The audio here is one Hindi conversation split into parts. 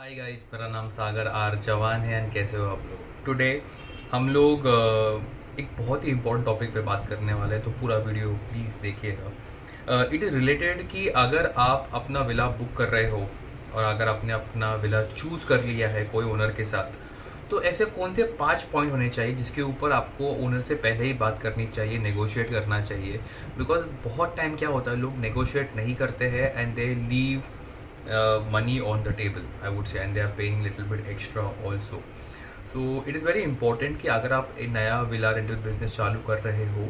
हाय गाइस, मेरा नाम सागर आर चौहान है एंड कैसे हो आप लोग। टुडे हम लोग एक बहुत ही इम्पोर्टेंट टॉपिक पे बात करने वाले हैं, तो पूरा वीडियो प्लीज़ देखिएगा। इट इज़ रिलेटेड कि अगर आप अपना विला बुक कर रहे हो और अगर आपने अपना विला चूज़ कर लिया है कोई ओनर के साथ, तो ऐसे कौन से 5 पॉइंट होने चाहिए जिसके ऊपर आपको ओनर से पहले ही बात करनी चाहिए, नेगोशिएट करना चाहिए। बिकॉज बहुत टाइम क्या होता है, लोग नेगोशिएट नहीं करते हैं and they leave money on the table, I would say, and they are paying little bit extra also. So it is very important कि अगर आप एक नया विला रेंटल बिजनेस चालू कर रहे हो,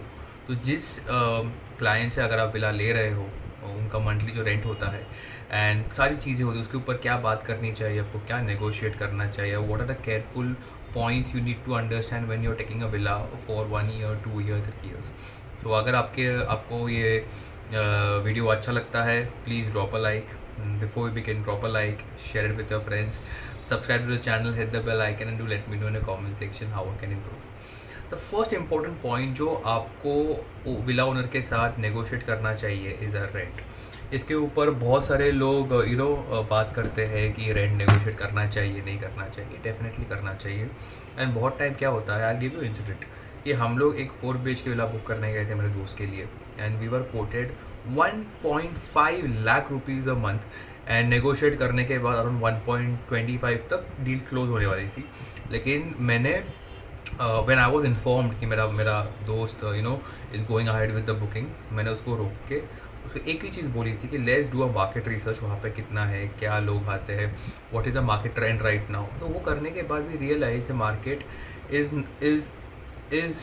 तो जिस क्लाइंट से अगर आप विला ले रहे हो उनका मंथली जो रेंट होता है एंड सारी चीज़ें होती है, उसके ऊपर क्या बात करनी चाहिए, आपको क्या नेगोशिएट करना चाहिए, what are the careful points you need to understand when you are taking a villa for 1 year 2 year 3 years. So अगर आपको ये वीडियो अच्छा लगता है, please drop a like. Before we begin, drop a like, share it with your friends, subscribe to the channel, hit the bell icon and do let me know in the comment section how I can improve. The first important point जो आपको विला ओनर के साथ नेगोशिएट करना चाहिए इज़ अ रेंट. इसके ऊपर बहुत सारे लोग बात करते हैं कि रेंट नेगोशिएट करना चाहिए नहीं करना चाहिए. डेफिनेटली करना चाहिए. एंड बहुत टाइम क्या होता है, आई गिव यू इंसिडेंट कि हम लोग एक 4 BHK विला बुक करने गए थे मेरे दोस्त के लिए and we were quoted 1.5 lakh rupees a month and negotiate करने के बाद अराउंड 1.25 तक डील क्लोज होने वाली थी. लेकिन मैंने व्हेन आई वाज इन्फॉर्म्ड कि मेरा मेरा दोस्त is going ahead with the booking, मैंने उसको रोक के उसको एक ही चीज़ बोली थी कि let's do a market research, वहाँ पे कितना है, क्या लोग आते हैं, what is the market trend right now. तो वो करने के बाद भी realise the market is is is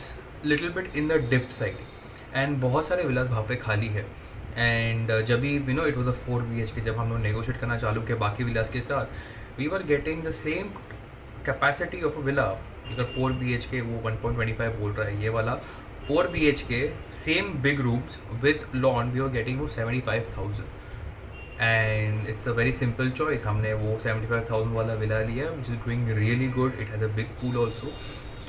little bit in the dip side and बहुत सारे विलास वहाँ पे खाली है. एंड जब भी इट वॉज अ 4 BHK, जब हम लोग नेगोशिएट करना चालू किया बाकी विलास के साथ, we were getting the same capacity of a villa. अगर 4 BHK वो 1.25 बोल रहा है, ये वाला 4 BHK same big rooms with lawn we were getting वो 75,000. And it's a very simple choice. हमने वो 75,000 वाला विला लिया which is doing really good. It has a big pool also.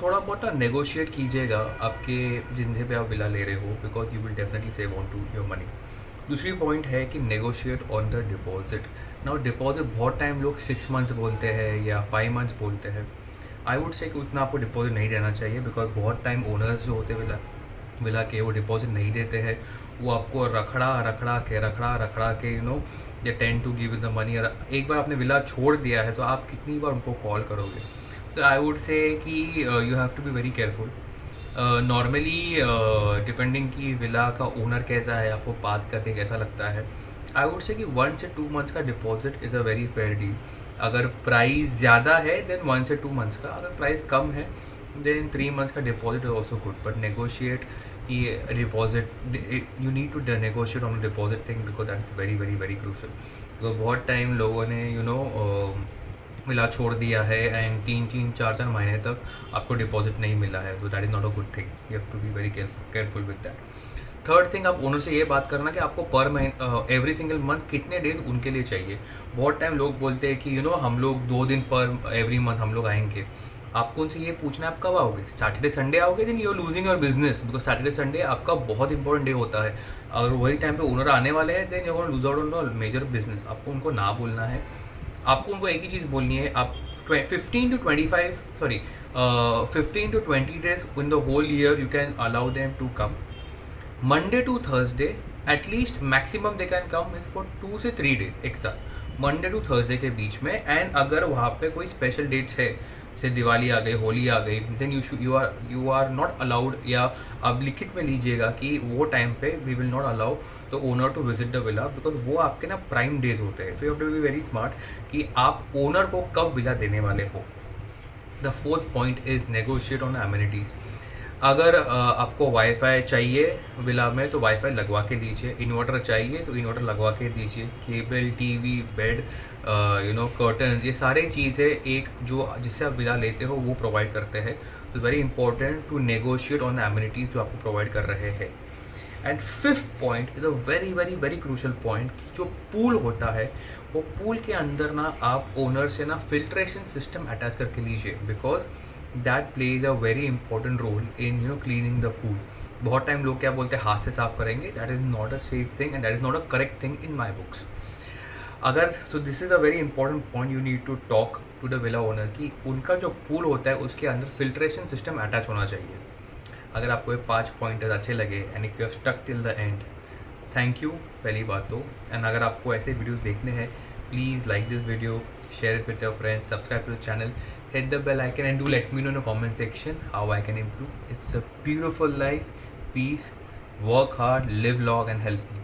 थोड़ा बहुत ना नेगोशिएट कीजिएगा आपके जिनसे पे आप विला ले रहे हो, because you will definitely save on to your money. दूसरी पॉइंट है कि negotiate on the deposit. Now deposit बहुत टाइम लोग 6 मंथ्स बोलते हैं या 5 मंथ्स बोलते हैं. आई वुड से कि उतना आपको डिपॉजिट नहीं देना चाहिए, बिकॉज बहुत टाइम ओनर्स जो होते हैं विला के वो डिपॉजिट नहीं देते हैं. वो आपको रखड़ा के they tend to give the money. और एक बार आपने विला छोड़ दिया है तो आप कितनी बार उनको कॉल करोगे. तो आई वुड से कि you have to be very careful. Normally depending कि विला का ओनर कैसा है, आपको बात करके कैसा लगता है, आई वुड से कि 1 से 2 मंथ्स का deposit is a very fair deal. अगर प्राइस ज़्यादा है देन 1 से 2 मंथ्स का. अगर प्राइस कम है देन 3 मंथ्स का deposit is also good. But negotiate कि deposit, you need to negotiate on deposit thing, because that is very very very crucial. Because बहुत टाइम लोगों ने विला छोड़ दिया है एंड 3-4 महीने तक आपको डिपॉजिट नहीं मिला है. तो that is not a good thing. You have to be very careful with that. Third thing, आप ओनर से ये बात करना कि आपको पर महीने एवरी सिंगल मंथ कितने डेज उनके लिए चाहिए. बहुत टाइम लोग बोलते हैं कि हम लोग 2 दिन पर एवरी मंथ हम लोग आएंगे. आपको उनसे ये पूछना है आप कब आओगे. सैटरडे संडे आओगे then you are losing your business, because Saturday Sunday आपका बहुत इंपॉर्टेंट डे होता है. अगर वही टाइम पे ओनर आने वाले हैं then you are lose out on major business. आपको उनको ना बोलना है. आपको उनको एक ही चीज़ बोलनी है. आप 15 to 20 days in the whole year you can allow them to come. Monday to Thursday at least maximum they can come is for 2 से 3 days एक साथ, मंडे टू थर्सडे के बीच में. एंड अगर वहाँ पे कोई स्पेशल डेट्स है, जैसे दिवाली आ गई, होली आ गई, then you are not allowed, या आप लिखित में लीजिएगा कि वो टाइम पे we will not allow the owner to visit the villa, because वो आपके ना प्राइम डेज होते हैं. So you have to be very smart कि आप ओनर को कब विला देने वाले हो. The fourth point is negotiate on amenities. अगर आपको वाईफाई चाहिए विला में तो वाईफाई लगवा के दीजिए. इन्वर्टर चाहिए तो इन्वर्टर लगवा के दीजिए. केबल, टीवी, बेड, कर्टन, ये सारी चीज़ें एक जो जिससे आप विला लेते हो वो प्रोवाइड करते हैं. तो very important to negotiate on the amenities जो आपको प्रोवाइड कर रहे हैं. And fifth point is a very very very crucial point कि जो पूल होता है वो पूल के अंदर ना आप ओनर से ना फिल्ट्रेशन सिस्टम अटैच करके लीजिए, because that plays a very important role in cleaning the pool. बहुत टाइम लोग क्या बोलते हैं हाथ से साफ करेंगे. That is not a safe thing and that is not a correct thing in my books. अगर so this is a very important point you need to talk to the villa owner कि उनका जो पूल होता है उसके अंदर फिल्ट्रेशन सिस्टम अटैच होना चाहिए. अगर आपको ये 5 पॉइंटर्स अच्छे लगे and if you are stuck till the end, thank you पहली बात तो. एंड अगर आपको ऐसे वीडियोस देखने हैं, please like this video, share it with your friends, subscribe to the channel, hit the bell icon, and do let me know in the comment section how I can improve. It's a beautiful life. Peace, work hard, live long, and help me.